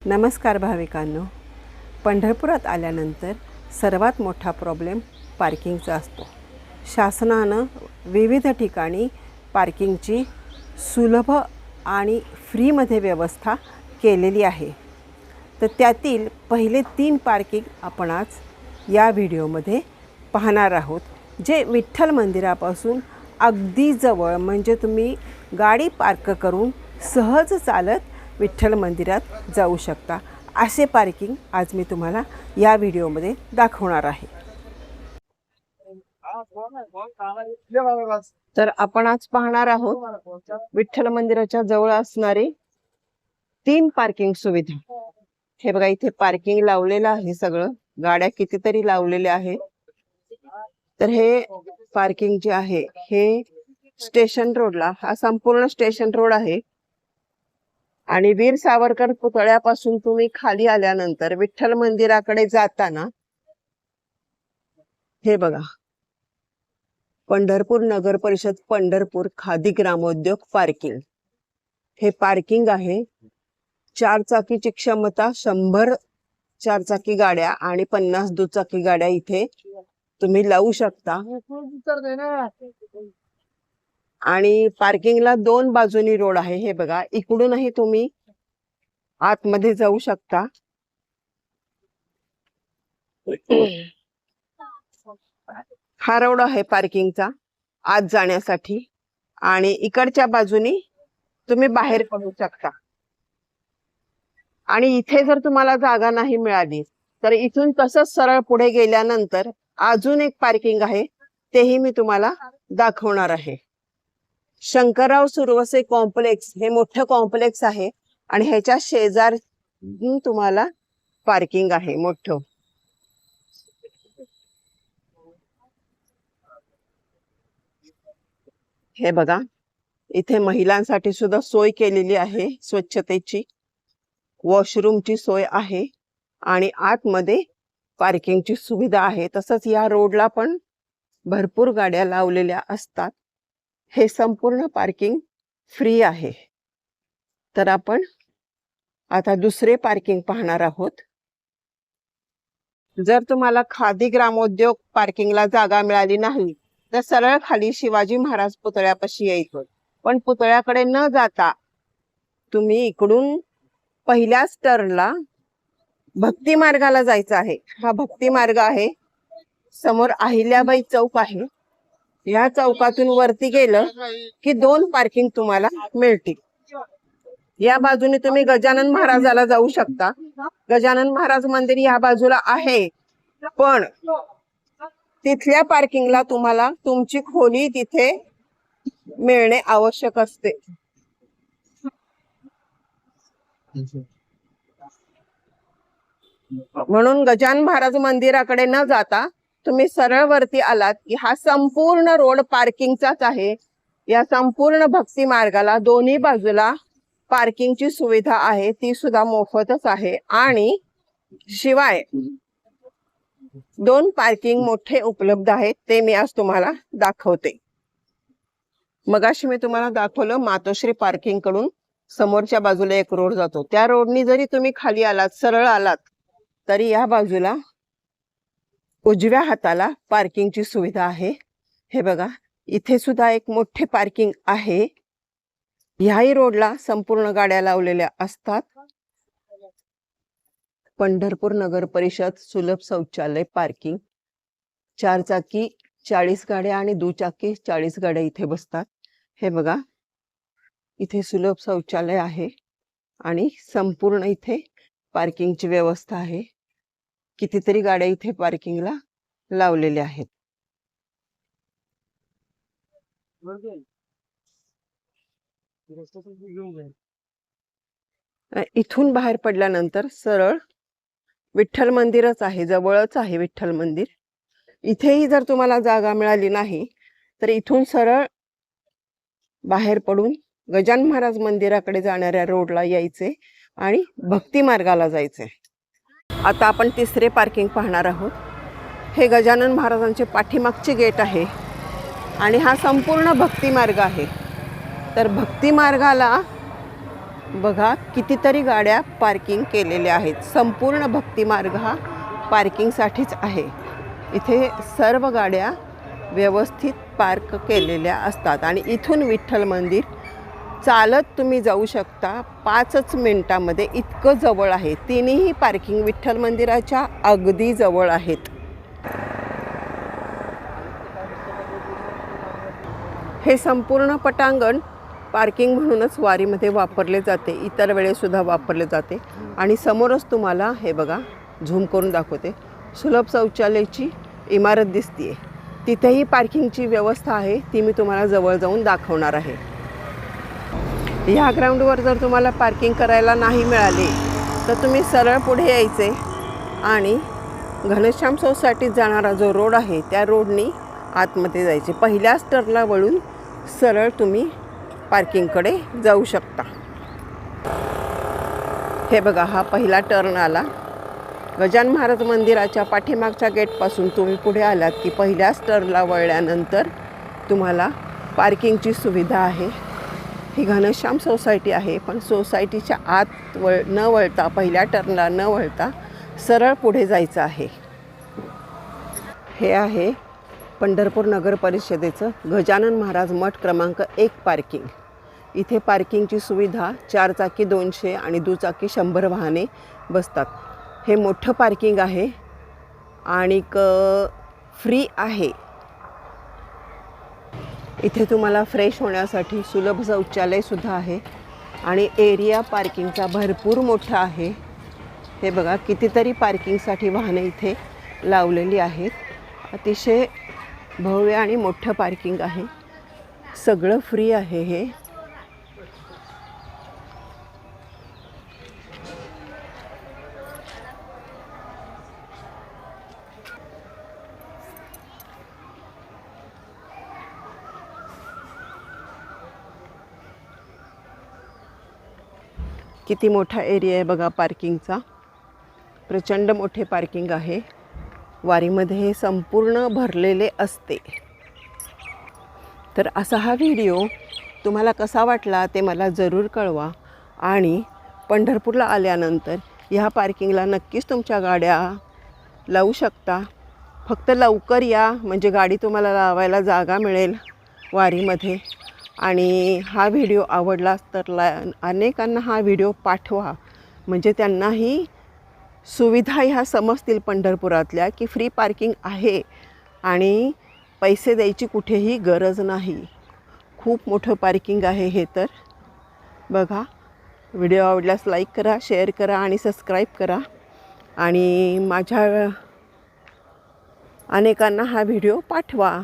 नमस्कार भाविकांनो, पंढरपुरात आल्यानंतर सर्वात मोठा प्रॉब्लेम पार्किंगचा असतो। शासनानं विविध ठिकाणी पार्किंगची सुलभ आणि फ्रीमध्ये व्यवस्था केलेली आहे। तर त्यातील पहिले 3 पार्किंग आपण आज या व्हिडिओमध्ये पाहणार आहोत, जे विठ्ठल मंदिरापासून अगदी जवळ, म्हणजे तुम्ही गाडी पार्क करून सहज चालत विठ्ठल मंदिरात जाऊ शकता। असे पार्किंग आज मी तुम्हाला या व्हिडिओमध्ये दाखवणार आहे। तर आपण आज पाहणार आहोत विठ्ठल मंदिराच्या जवळ असणारी 3 पार्किंग सुविधा। हे बघा, इथे पार्किंग लावलेलं आहे, सगळं गाड्या कितीतरी लावलेल्या आहेत। तर हे पार्किंग जे आहे हे स्टेशन रोडला, हा संपूर्ण स्टेशन रोड आहे। आणि वीर सावरकर पुतळ्यापासून तुम्ही खाली आल्यानंतर विठ्ठल मंदिराकडे जाताना हे बघा, पंढरपूर नगर परिषद पंढरपूर खादी ग्रामोद्योग पार्किंग, हे पार्किंग आहे। 4 चाकीची क्षमता, 100 4 चाकी गाड्या आणि 50 दुचाकी गाड्या इथे तुम्ही लावू शकता। आणि पार्किंगला 2 बाजूनी रोड आहे। हे बघा, इकडूनही तुम्ही आतमध्ये जाऊ शकता। हा रोड आहे पार्किंगचा आत जाण्यासाठी, आणि इकडच्या बाजूनी तुम्ही बाहेर पडू शकता। आणि इथे जर तुम्हाला जागा नाही मिळाली तर इथून तसंच सरळ पुढे गेल्यानंतर अजून एक पार्किंग आहे, तेही मी तुम्हाला दाखवणार आहे। शंकरराव सुरवसे कॉम्प्लेक्स हे मोठं कॉम्प्लेक्स आहे, आणि ह्याच्या शेजारी तुम्हाला पार्किंग आहे मोठं। हे बघा, इथे महिलांसाठी सुद्धा सोय केलेली आहे, स्वच्छतेची, वॉशरूमची सोय आहे, आणि आतमध्ये पार्किंगची सुविधा आहे। तसंच या रोडला पण भरपूर गाड्या लावलेल्या असतात। हे संपूर्ण पार्किंग फ्री आहे। तर आपण आता दुसरे पार्किंग पाहणार आहोत। जर तुम्हाला खादी ग्रामोद्योग पार्किंगला जागा मिळाली नाही तर सरळ खाली शिवाजी महाराज पुतळ्यापाशी यायचं, पण पुतळ्याकडे न जाता तुम्ही इकडून पहिल्याच टर्नला भक्ती मार्गाला जायचं आहे। हा भक्ती मार्ग आहे, समोर अहिल्याबाई चौक आहे। या चौकातून वरती गेलं की 2 पार्किंग तुम्हाला मिळतील। या बाजूने तुम्ही गजानन महाराजाला जाऊ शकता। गजानन महाराज मंदिर या बाजूला आहे, पण तिथल्या पार्किंगला तुम्हाला तुमची खोली तिथे मिळणे आवश्यक असते। म्हणून गजानन महाराज मंदिराकडे न जाता तुम्ही सरळ वरती आलात की हा संपूर्ण रोड पार्किंगचाच आहे। या संपूर्ण भक्ती मार्गाला दोन्ही बाजूला पार्किंगची सुविधा आहे, ती सुद्धा मोफतच आहे। आणि शिवाय 2 पार्किंग मोठे उपलब्ध आहेत, ते मी आज तुम्हाला दाखवते। मगाशी मी तुम्हाला दाखवलं मातोश्री पार्किंग कडून समोरच्या बाजूला एक रोड जातो, त्या रोडनी जरी तुम्ही खाली आलात, सरळ आलात, तरी या बाजूला उजव्या हाताला पार्किंगची सुविधा आहे। हे बघा, इथे सुद्धा एक मोठे पार्किंग आहे। ह्याही रोडला संपूर्ण गाड्या लावलेल्या असतात। पंढरपूर नगर परिषद सुलभ शौचालय पार्किंग, 4 चाकी 40 गाड्या आणि दुचाकी 40 गाड्या इथे बसतात। हे बघा, इथे सुलभ शौचालय आहे आणि संपूर्ण इथे पार्किंगची व्यवस्था आहे। कितीतरी गाड्या इथे पार्किंगला लावलेल्या आहेत। इथून बाहेर पडल्यानंतर सरळ विठ्ठल मंदिरच आहे, जवळच आहे विठ्ठल मंदिर। इथेही जर तुम्हाला जागा मिळाली नाही तर इथून सरळ बाहेर पडून गजानन महाराज मंदिराकडे जाणाऱ्या रोडला यायचे आणि भक्ती मार्गाला जायचे। आता आपण तिसरे पार्किंग पाहणार आहोत। हे गजानन महाराजांचे पाठीमागचे गेट आहे, आणि हा संपूर्ण भक्ती मार्ग आहे। तर भक्ती मार्गाला बघा कितीतरी गाड्या पार्किंग केलेल्या आहेत. संपूर्ण भक्ती मार्ग हा पार्किंगसाठीच आहे. इथे सर्व गाड्या व्यवस्थित पार्क केलेल्या असतात आणि इथून विठ्ठल मंदिर चालत तुम्ही जाऊ शकता. 5च मिनिटामध्ये इतकं जवळ आहे. तिन्ही पार्किंग विठ्ठल मंदिराच्या अगदी जवळ आहेत. हे संपूर्ण पटांगण पार्किंग म्हणूनच वारीमध्ये वापरले जाते, इतर वेळेसुद्धा वापरले जाते. आणि समोरच तुम्हाला हे बघा, झूम करून दाखवते, सुलभ शौचालयाची इमारत दिसते. तिथेही पार्किंगची व्यवस्था आहे, ती मी तुम्हाला जवळ जाऊन दाखवणार आहे. ह्या ग्राउंडवर जर तुम्हाला पार्किंग करायला नाही मिळाले तर तुम्ही सरळ पुढे यायचे आणि घनश्याम सोसायटीत जाणारा जो रोड आहे त्या रोडनी आतमध्ये जायचे. पहिल्याच टर्नला वळून सरळ तुम्ही पार्किंगकडे जाऊ शकता. हे बघा, हा पहिला टर्न आला. गजानन महाराज मंदिराच्या पाठीमागच्या गेटपासून तुम्ही पुढे आलात की पहिल्याच टर्नला वळल्यानंतर तुम्हाला पार्किंगची सुविधा आहे. ही घनश्याम सोसायटी आहे, पण सोसायटीच्या आत न वळता, पहिल्या टर्नला न वळता सरळ पुढे जायचं आहे. हे आहे पंढरपूर नगर परिषदेचं गजानन महाराज मठ क्रमांक 1 पार्किंग. इथे पार्किंगची सुविधा 4 चाकी 200 आणि दुचाकी 100 वाहने बसतात. हे मोठं पार्किंग आहे आणि फ्री आहे. इथे तुम्हाला फ्रेश होण्यासाठी सुलभ शौचालयसुद्धा आहे आणि एरिया पार्किंगचा भरपूर मोठा आहे. हे बघा, कितीतरी पार्किंगसाठी वाहने इथे लावलेली आहेत. अतिशय भव्य आणि मोठं पार्किंग आहे. सगळं फ्री आहे हे. किती मोठा एरिया आहे बघा पार्किंगचा. प्रचंड मोठे पार्किंग आहे. वारीमध्ये हे संपूर्ण भरलेले असते. तर असा हा व्हिडिओ तुम्हाला कसा वाटला ते मला जरूर कळवा. आणि पंढरपूरला आल्यानंतर ह्या पार्किंगला नक्कीच तुमच्या गाड्या लावू शकता. फक्त लवकर या, म्हणजे गाडी तुम्हाला लावायला जागा मिळेल वारीमध्ये. आणि हा व्हिडिओ आवडलाच तर अनेकांना हा व्हिडिओ पाठवा, म्हणजे त्यांनाही सुविधा ह्या समजतील पंढरपुरातल्या की फ्री पार्किंग आहे आणि पैसे द्यायची कुठेही गरज नाही. खूप मोठं पार्किंग आहे हे. तर बघा, व्हिडिओ आवडल्यास लाईक करा, शेअर करा आणि सबस्क्राईब करा. आणि माझ्या अनेकांना हा व्हिडिओ पाठवा.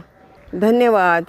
धन्यवाद.